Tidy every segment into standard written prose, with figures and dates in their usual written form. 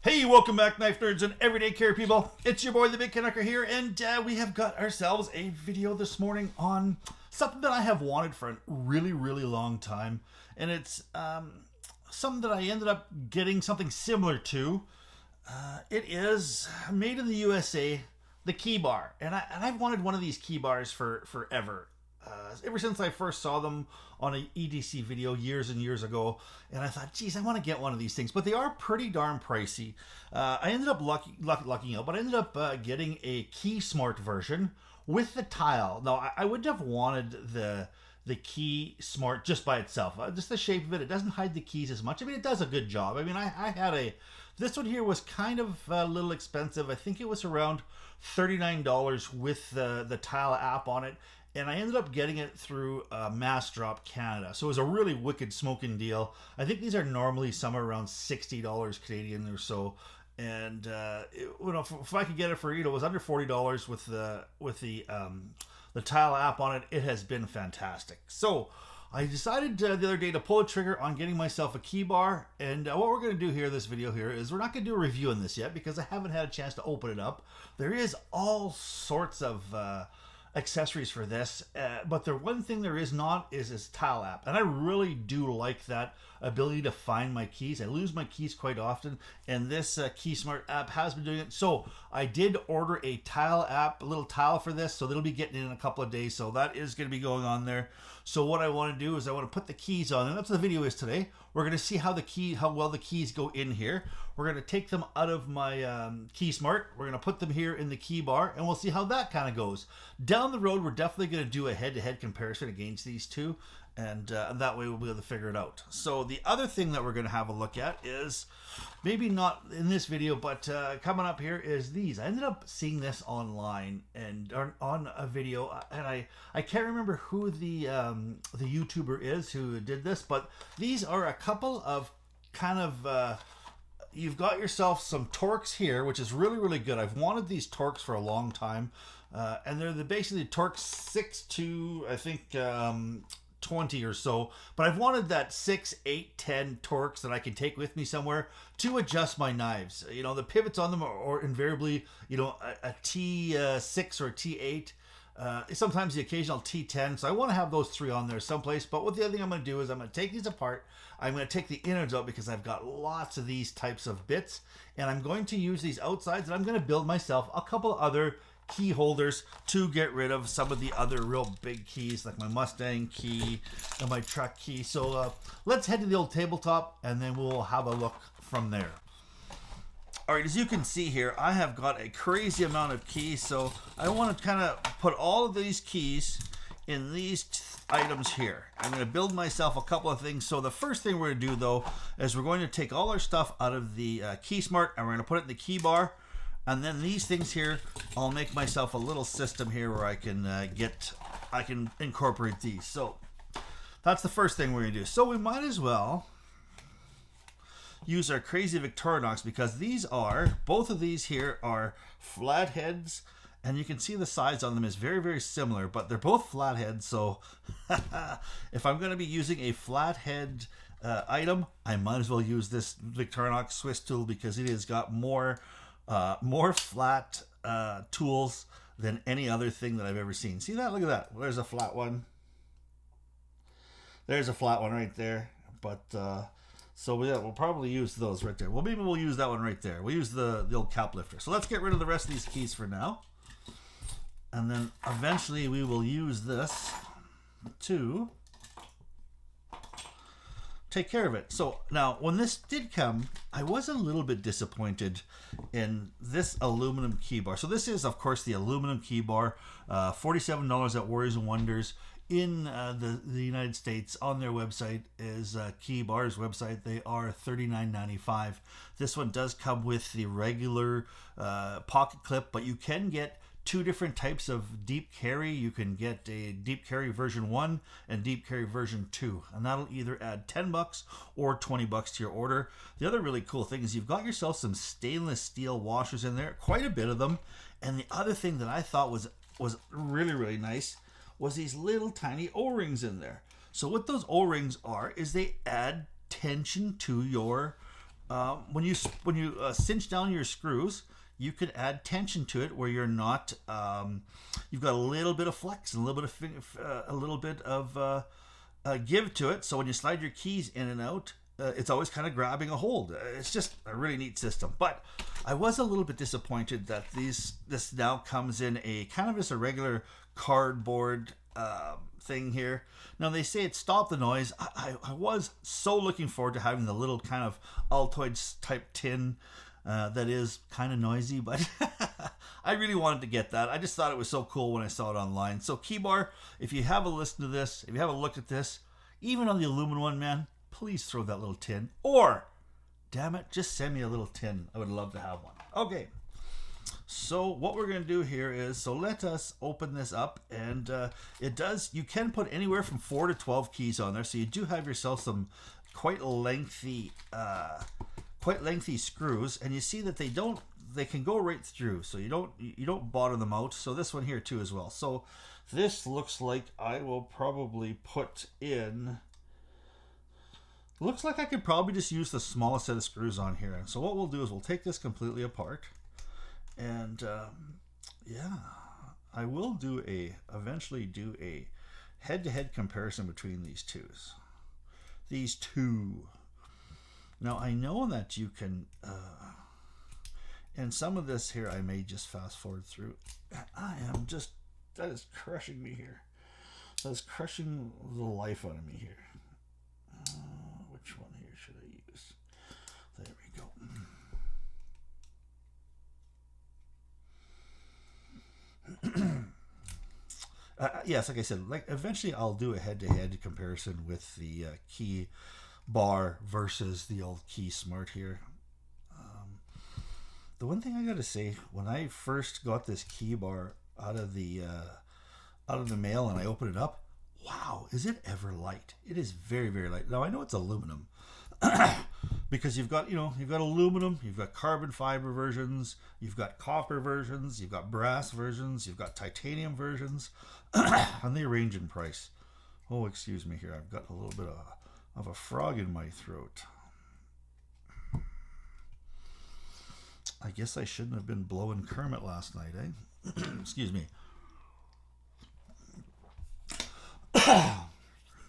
Hey, welcome back, knife nerds and everyday care people. It's your boy, the Big Canucker here, and we have got ourselves a video this morning on something that I have wanted for a really, really long time, and it's something that I ended up getting something similar to. It is made in the USA, the Keybar, and I've wanted one of these Keybars for forever. Ever since I first saw them on an EDC video years and years ago, and I thought, geez, I want to get one of these things, but they are pretty darn pricey. I ended up lucking out, but I ended up getting a Key Smart version with the tile. Now, I wouldn't have wanted the Key Smart just by itself. Just the shape of it, it doesn't hide the keys as much. I mean, it does a good job. I mean, I had this one here was kind of a little expensive. I think it was around $39 with the tile app on it. And I ended up getting it through Mass Drop Canada. So it was a really wicked smoking deal. I think these are normally somewhere around $60 Canadian or so. And if I could get it for, it was under $40 with the tile app on it. It has been fantastic. So I decided the other day to pull a trigger on getting myself a Keybar. And what we're going to do here, this video here, is we're not going to do a review on this yet because I haven't had a chance to open it up. There is all sorts of accessories for this, but the one thing there is not is this tile app, and I really do like that ability to find my keys. I lose my keys quite often, and this Key Smart app has been doing it. So I did order a tile app, a little tile for this, so they'll be getting it in a couple of days, so that is going to be going on there. So what I want to do is I want to put the keys on, and that's what the video is today. We're going to see how well the keys go in here. We're going to take them out of my Key Smart. We're going to put them here in the Keybar, and we'll see how that kind of goes. Down the road, we're definitely going to do a head-to-head comparison against these two, and that way we'll be able to figure it out. So the other thing that we're going to have a look at is, maybe not in this video, but coming up here is these. I ended up seeing this online and on a video, and I can't remember who the YouTuber is who did this, but these are a couple of kind of you've got yourself some Torx here, which is really, really good. I've wanted these Torx for a long time, and they're basically Torx 6 to, I think, 20 or so, but I've wanted that 6, 8, 10 Torx that I can take with me somewhere to adjust my knives. You know, the pivots on them are invariably, a T6 or a T8. Sometimes the occasional T10, so I want to have those three on there someplace. But what the other thing I'm going to do is I'm going to take these apart. I'm going to take the innards out because I've got lots of these types of bits, and I'm going to use these outsides, and I'm going to build myself a couple other key holders to get rid of some of the other real big keys, like my Mustang key and my truck key. So let's head to the old tabletop, and then we'll have a look from there. All right, as you can see here, I have got a crazy amount of keys, so I want to kind of put all of these keys in these items here. I'm going to build myself a couple of things. So the first thing we're going to do, though, is we're going to take all our stuff out of the Key Smart, and we're going to put it in the Keybar. And then these things here, I'll make myself a little system here where I can incorporate these. So that's the first thing we're going to do. So we might as well use our crazy Victorinox, because both of these here are flatheads, and you can see the size on them is very, very similar, but they're both flatheads. So if I'm going to be using a flathead item, I might as well use this Victorinox Swiss tool, because it has got more flat tools than any other thing that I've ever seen. See that? Look at that. There's a flat one. There's a flat one right there. But so we'll probably use those right there. Well, maybe we'll use that one right there. We'll use the old cap lifter. So let's get rid of the rest of these keys for now, and then eventually we will use this to take care of it. So now, when this did come, I was a little bit disappointed in this aluminum Keybar. So this is, of course, the aluminum Keybar, $47 at Warriors and Wonders. In the United States, on their website is Keybar's website. They are $39.95. This one does come with the regular pocket clip, but you can get two different types of deep carry. You can get a deep carry version 1 and deep carry version 2, and that'll either add $10 or $20 to your order. The other really cool thing is you've got yourself some stainless steel washers in there, quite a bit of them. And the other thing that I thought was really, really nice was these little tiny O-rings in there. So what those O-rings are is they add tension to your When you cinch down your screws, you could add tension to it where you're not. You've got a little bit of flex and a little bit of give to it. So when you slide your keys in and out, it's always kind of grabbing a hold. It's just a really neat system. But I was a little bit disappointed that this now comes in a kind of as a regular cardboard thing here. Now they say it stopped the noise. I was so looking forward to having the little kind of Altoids type tin that is kind of noisy, but I really wanted to get that. I just thought it was so cool when I saw it online. So Keybar, if you have a listen to this, if you have a look at this, even on the aluminum one, man, please throw that little tin. Or, damn it, just send me a little tin. I would love to have one. Okay. So what we're going to do here is, so let us open this up, and you can put anywhere from 4 to 12 keys on there, so you do have yourself some quite lengthy screws, and you see that they can go right through, so you don't bottom them out. So this one here too as well. So this looks like I will probably put in. Looks like I could probably just use the smallest set of screws on here. And so what we'll do is we'll take this completely apart. And yeah, I will eventually do a head-to-head comparison between these two. Now I know that you can, and some of this here I may just fast forward through. That is crushing me here. That is crushing the life out of me here. Which one here should I use? There we go. Yes, like I said, eventually I'll do a head-to-head comparison with the Keybar versus the old Key Smart here. The one thing I got to say, when I first got this Keybar out of the mail and I opened it up, wow, is it ever light? It is very, very light. Now I know it's aluminum because you've got aluminum, you've got carbon fiber versions, you've got copper versions, you've got brass versions, you've got titanium versions, and they range in price. Oh, excuse me here. I've got a little bit of a frog in my throat. I guess I shouldn't have been blowing Kermit last night, eh? Excuse me.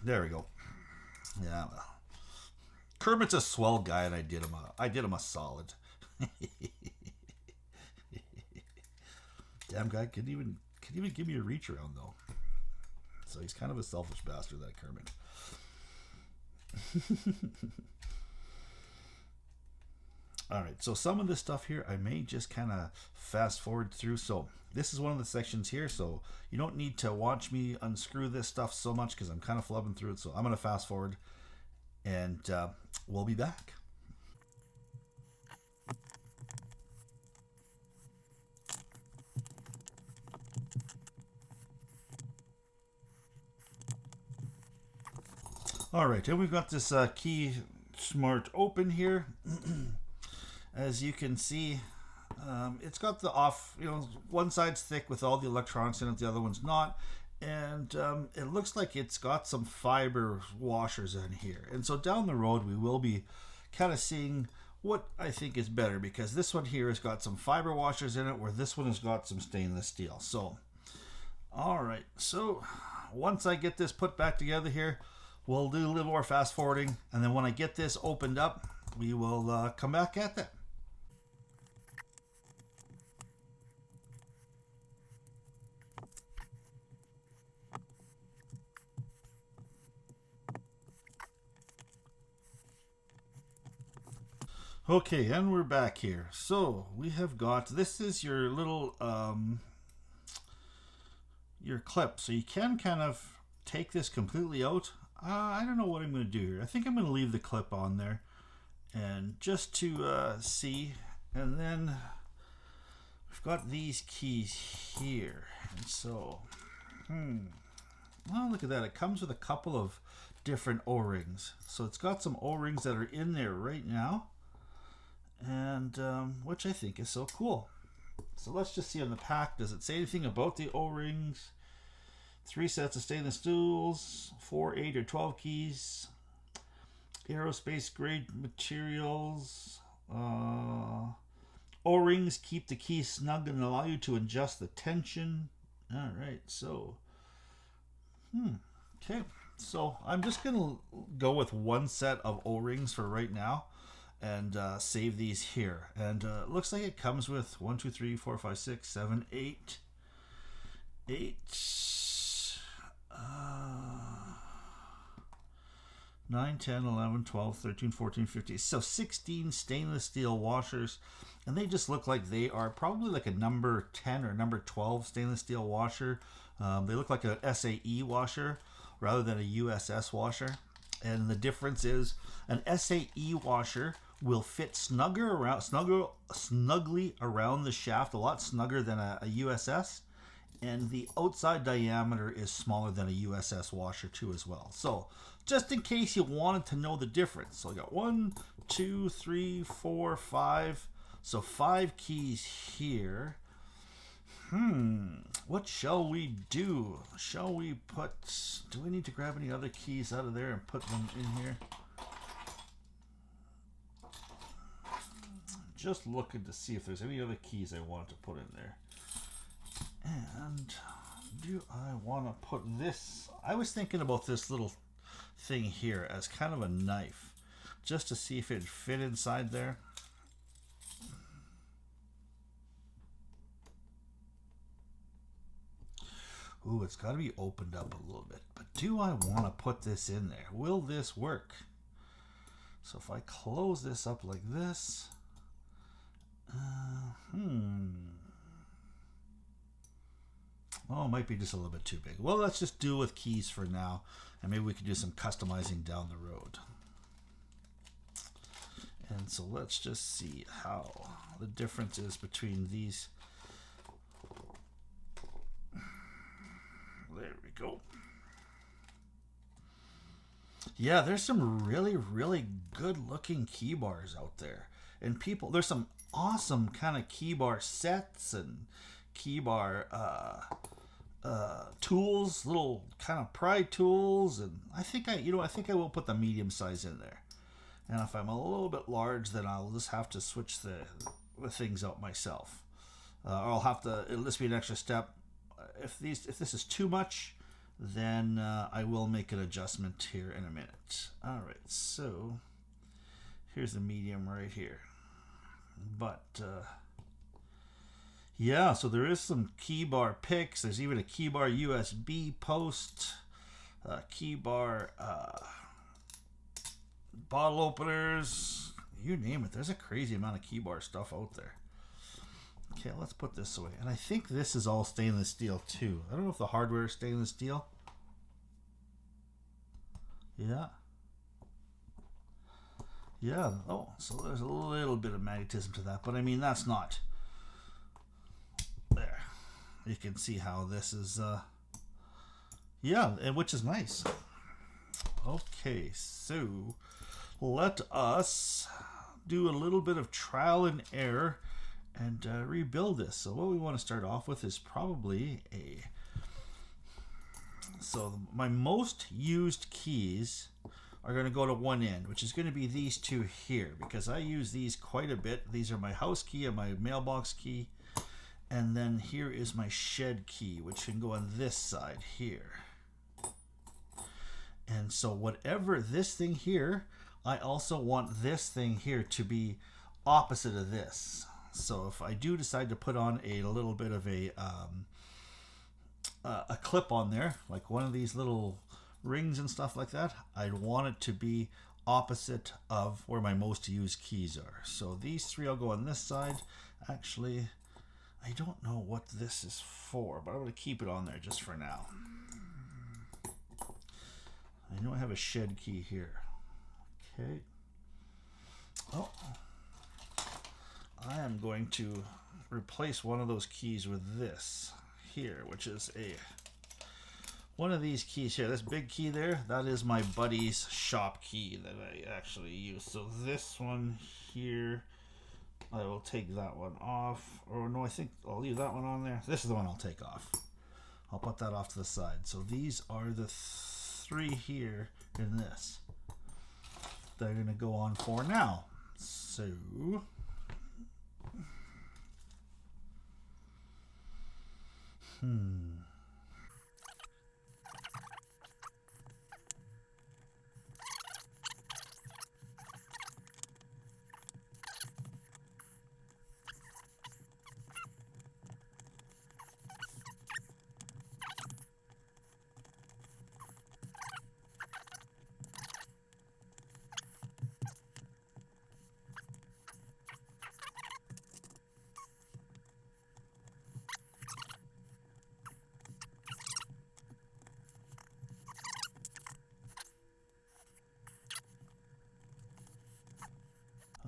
There we go. Yeah, well, Kermit's a swell guy, and I did him a solid. Damn guy couldn't even give me a reach around though. So he's kind of a selfish bastard, that Kermit. All right, so some of this stuff here I may just kind of fast forward through. So this is one of the sections here, so you don't need to watch me unscrew this stuff so much because I'm kind of flubbing through it. So I'm going to fast forward, and we'll be back. All right, and we've got this Key Smart open here. As you can see, it's got the one side's thick with all the electronics in it, the other one's not. And it looks like it's got some fiber washers in here. And so down the road, we will be kind of seeing what I think is better, because this one here has got some fiber washers in it, where this one has got some stainless steel. So, all right. So once I get this put back together here, we'll do a little more fast forwarding. And then when I get this opened up, we will come back at that. Okay, and we're back here. So we have got, this is your little your clip. So you can kind of take this completely out. I don't know what I'm going to do here. I think I'm going to leave the clip on there, and just to see. And then we've got these keys here. And so, well, look at that. It comes with a couple of different O-rings. So it's got some O-rings that are in there right now, and which I think is so cool. So let's just see on the pack. Does it say anything about the O-rings? 3 sets of stainless stools, 4, 8, or 12 keys. Aerospace grade materials. O-rings keep the key snug and allow you to adjust the tension. All right, so okay, so I'm just gonna go with one set of O-rings for right now, and save these here. And it looks like it comes with 1, 2, 3, 4, 5, 6, 7, 8, 9, 10, 11, 12, 13, 14, 15. So 16 stainless steel washers. And they just look like they are probably like a number 10 or number 12 stainless steel washer. They look like an SAE washer rather than a USS washer. And the difference is an SAE washer will fit snugly around the shaft, a lot snugger than a USS. And the outside diameter is smaller than a USS washer too as well. So just in case you wanted to know the difference. So I got 1, 2, 3, 4, 5. So 5 keys here. What shall we do? Shall we put... Do we need to grab any other keys out of there and put them in here? Just looking to see if there's any other keys I want to put in there. And do I want to put this... I was thinking about this little thing here as kind of a knife, just to see if it fit inside there. Ooh, it's got to be opened up a little bit. But do I want to put this in there? Will this work? So if I close this up like this... Oh, it might be just a little bit too big. Well, let's just do with keys for now. And maybe we can do some customizing down the road. And so let's just see how the difference is between these. There we go. Yeah, there's some really, really good looking key bars out there. And people, there's some awesome kind of key bar sets and key bar tools, little kind of pry tools. And I think I will put the medium size in there. And if I'm a little bit large, then I'll just have to switch the things out myself. Or I'll have to, it'll just be an extra step. If this is too much, then I will make an adjustment here in a minute. All right, so here's the medium right here. But yeah, so there is some key bar picks. There's even a key bar USB post, key bar bottle openers, you name it. There's a crazy amount of key bar stuff out there. Okay, let's put this away. And I think this is all stainless steel too. I don't know if the hardware is stainless steel. Yeah. Yeah. Oh, so there's a little bit of magnetism to that. But I mean, that's not... There. You can see how this is... Yeah, and which is nice. Okay, so let us do a little bit of trial and error and rebuild this. So what we want to start off with is probably a... So my most used keys are going to go to one end, which is going to be these two here, because I use these quite a bit. These are my house key and my mailbox key. And then here is my shed key, which can go on this side here. And so whatever this thing here, I also want this thing here to be opposite of this. So if I do decide to put on a little bit of a clip on there, like one of these little rings and stuff like that, I'd want it to be opposite of where my most used keys are. So these three will go on this side. Actually, I don't know what this is for, but I'm going to keep it on there just for now. I know I have a shed key here. Okay. Oh. I am going to replace one of those keys with this here, which is one of these keys here. This big key there, that is my buddy's shop key that I actually use. So this one here, I will take that one off. Or no, I think I'll leave that one on there. This is the one I'll take off. I'll put that off to the side. So these are the three here in this. they're going to go on for now. So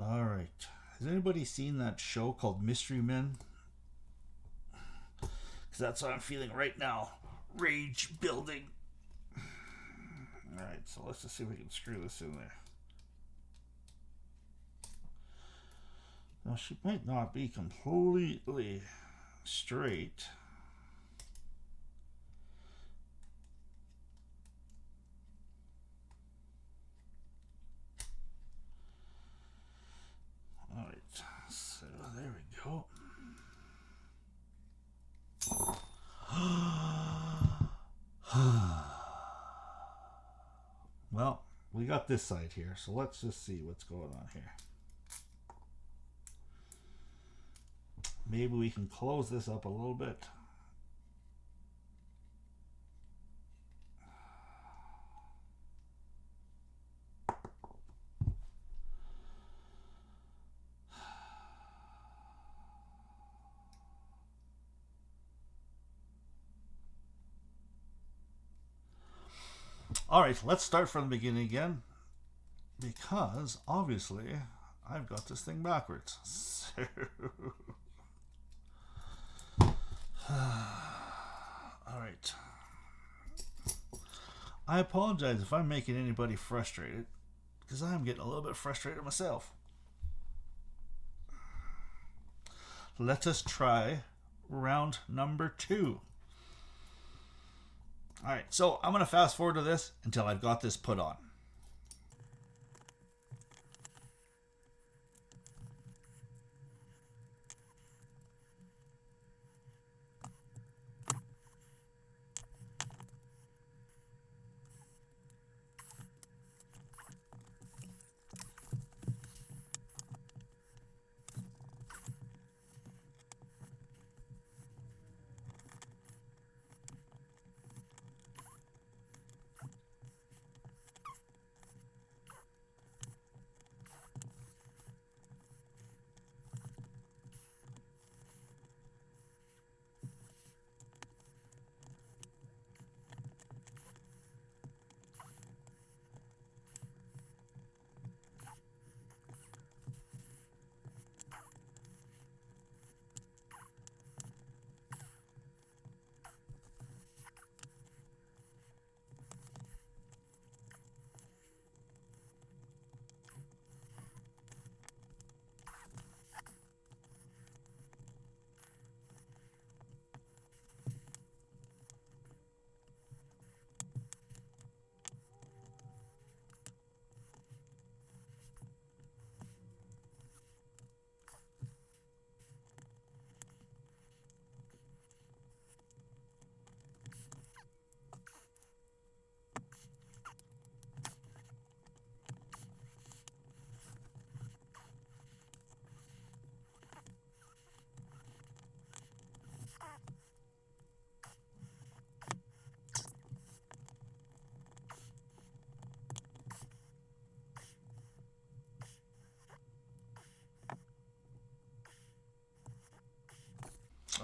all right. Has anybody seen that show called Mystery Men? Because that's what I'm feeling right now. Rage building. All right, so let's just see if we can screw this in there. Now, she might not be completely straight. All right, so there we go. Well, we got this side here, so let's just see what's going on here. Maybe we can close this up a little bit. All right, let's start from the beginning again, because obviously I've got this thing backwards. So all right. I apologize if I'm making anybody frustrated, because I'm getting a little bit frustrated myself. Let us try round number 2. All right, so I'm going to fast forward to this until I've got this put on.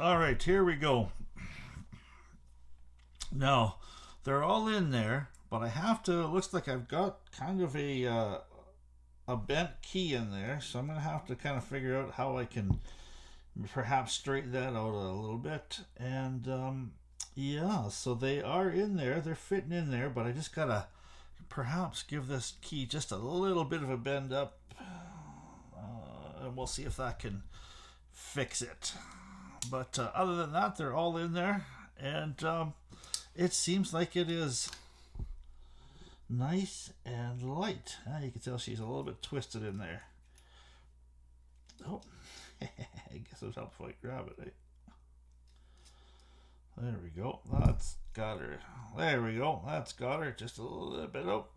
All right, here we go. Now, they're all in there, but I have to, looks like I've got kind of a bent key in there, so I'm going to have to kind of figure out how I can perhaps straighten that out a little bit. And yeah, so they are in there, they're fitting in there, but I just got to perhaps give this key just a little bit of a bend up, and we'll see if that can fix it. But other than that, they're all in there, and it seems like it is Nice and light. You can tell she's a little bit twisted in there. Oh, I guess it was helpful if I grab it. There we go. That's got her. There we go. That's got her. Just a little bit up.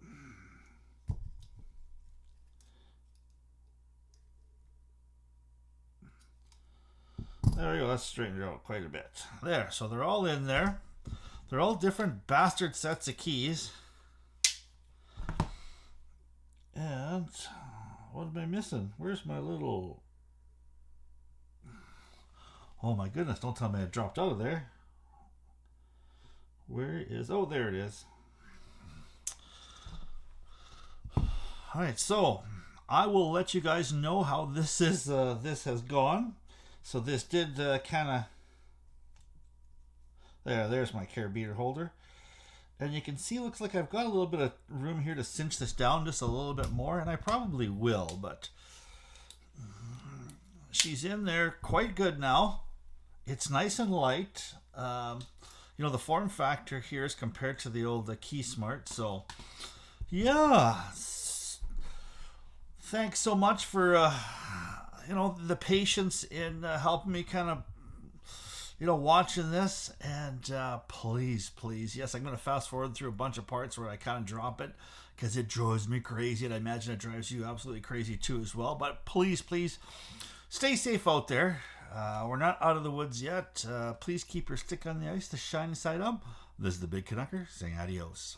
There we go. That's straightened her out quite a bit. There. So they're all in there. They're all different bastard sets of keys. And what am I missing? Where's my little... Oh my goodness, don't tell me I dropped out of there. Where is... Oh, there it is. Alright, so I will let you guys know how this is. This has gone. So this did kind of... There's my carabiner holder. And you can see, looks like I've got a little bit of room here to cinch this down just a little bit more, and I probably will, but she's in there quite good now. It's nice and light. You know, the form factor here is compared to the old Key Smart, so yeah. Thanks so much for, you know, the patience in helping me kind of, you know, watching this. And please, yes, I'm going to fast forward through a bunch of parts where I kind of drop it because it drives me crazy, and I imagine it drives you absolutely crazy too as well. But please stay safe out there. We're not out of the woods yet. Please keep your stick on the ice, the shiny side up. This is the Big Canucker saying adios.